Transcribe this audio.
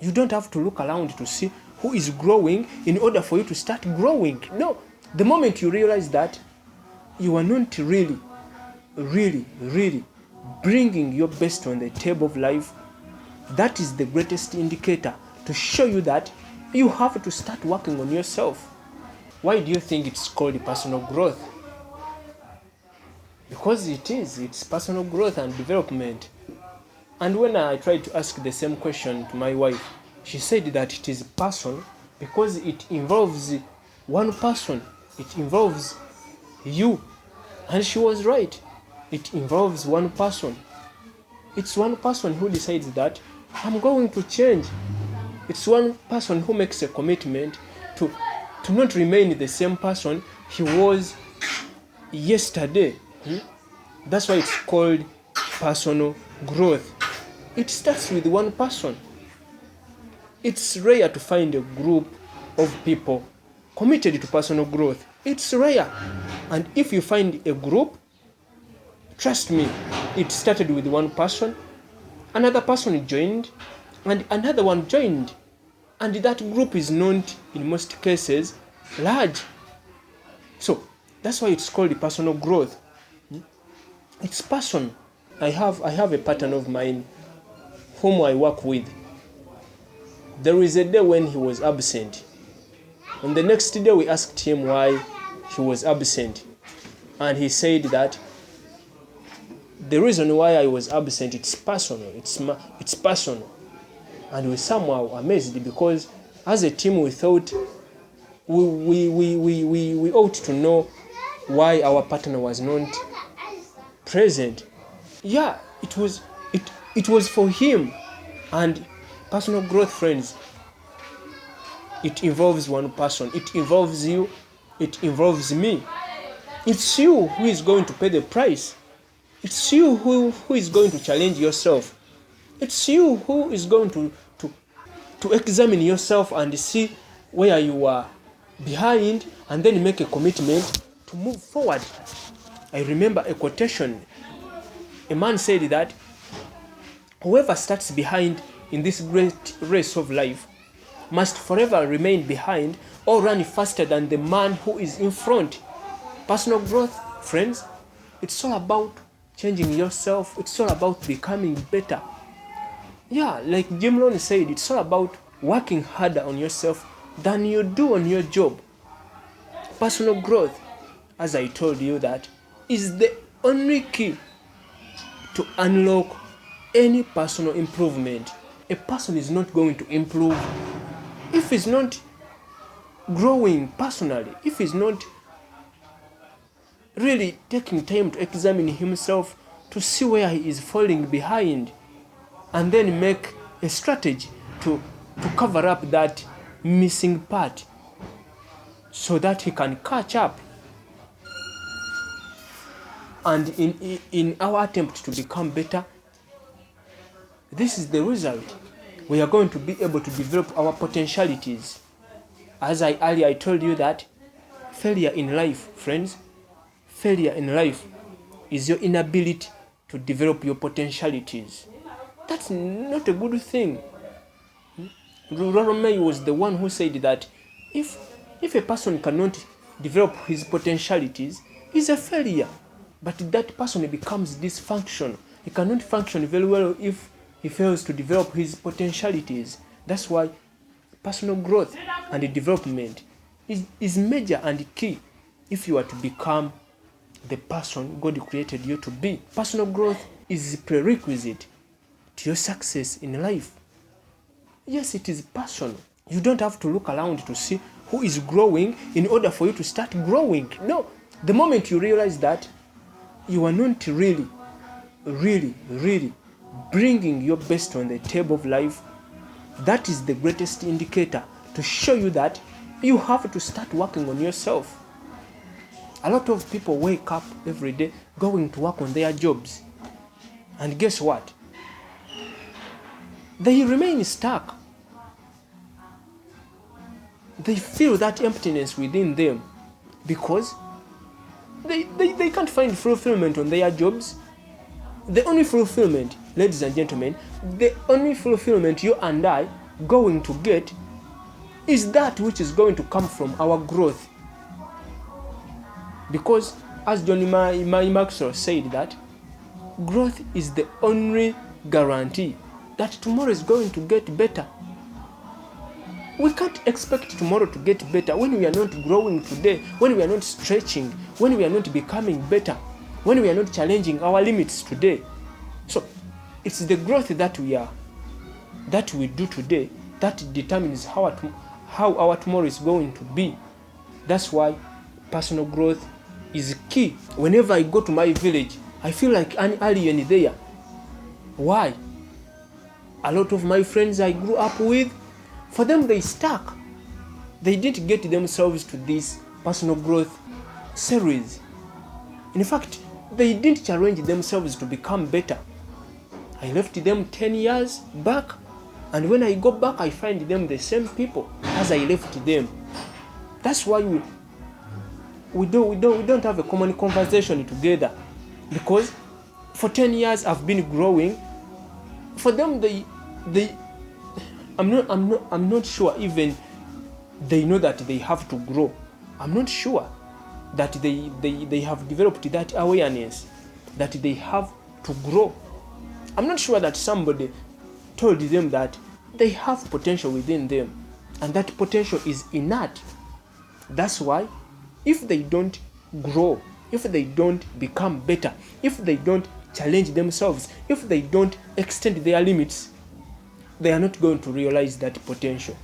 You don't have to look around to see who is growing in order for you to start growing. No. The moment you realize that you are not really bringing your best on the table of life, that is the greatest indicator to show you that you have to start working on yourself. Why do you think it's called personal growth? Because it's personal growth and development. And when I tried to ask the same question to my wife, she said that it is personal because it involves one person. It involves you. And she was right. It involves one person. It's one person who decides that I'm going to change. It's one person who makes a commitment to not remain the same person he was yesterday. That's why it's called personal growth. It starts with one person. It's rare to find a group of people committed to personal growth. It's rare. And if you find a group, trust me, it started with one person, another person joined, and another one joined. And that group is not, in most cases, large. So, that's why it's called personal growth. It's personal. I have a partner of mine whom I work with. There is a day when he was absent. On the next day, we asked him why he was absent. And he said that the reason why I was absent, it's personal. It's personal. And we somehow amazed because as a team we thought we ought to know why our partner was not present. Yeah, it was for him. And personal growth, friends, it involves one person. It involves you. It involves me. It's you who is going to pay the price. It's you who is going to challenge yourself. It's you who is going to examine yourself and see where you are behind and then make a commitment to move forward. I remember a quotation. A man said that whoever starts behind in this great race of life must forever remain behind or run faster than the man who is in front. Personal growth, friends, it's all about changing yourself. It's all about becoming better. Yeah, like Jim Rohn said, it's all about working harder on yourself than you do on your job. Personal growth, as I told you, that is the only key to unlock any personal improvement. A person is not going to improve if he's not growing personally, if he's not really taking time to examine himself to see where he is falling behind and then make a strategy to cover up that missing part so that he can catch up. And in our attempt to become better, this is the result. We are going to be able to develop our potentialities. As I told you that failure in life, friends, failure in life is your inability to develop your potentialities. That's not a good thing. Rolomei was the one who said that if a person cannot develop his potentialities, he's a failure. But that person becomes dysfunctional. He cannot function very well if he fails to develop his potentialities. That's why personal growth and development is major and key if you are to become the person God created you to be. Personal growth is a prerequisite to your success in life. Yes, it is personal. You don't have to look around to see who is growing in order for you to start growing. No. The moment you realize that you are not really bringing your best on the table of life, that is the greatest indicator to show you that you have to start working on yourself. A lot of people wake up every day going to work on their jobs. And guess what? They remain stuck. They feel that emptiness within them because they can't find fulfillment on their jobs. The only fulfillment, ladies and gentlemen, the only fulfillment you and I going to get is that which is going to come from our growth. Because as John Maxwell said, that growth is the only guarantee that tomorrow is going to get better. We can't expect tomorrow to get better when we are not growing today, when we are not stretching, when we are not becoming better, when we are not challenging our limits today. So it's the growth that we do today that determines how our tomorrow is going to be. That's why personal growth is key. Whenever I go to my village, I feel like an alien there. Why? A lot of my friends I grew up with, for them they stuck. They didn't get themselves to this personal growth series. In fact, they didn't challenge themselves to become better. I left them 10 years back, and when I go back, I find them the same people as I left them. That's why we don't have a common conversation together, because for 10 years I've been growing. For them, I'm not sure even they know that they have to grow. I'm not sure that they have developed that awareness that they have to grow. I'm not sure that somebody told them that they have potential within them, and that potential is innate. That's why if they don't grow, if they don't become better, if they don't challenge themselves, if they don't extend their limits, they are not going to realize that potential.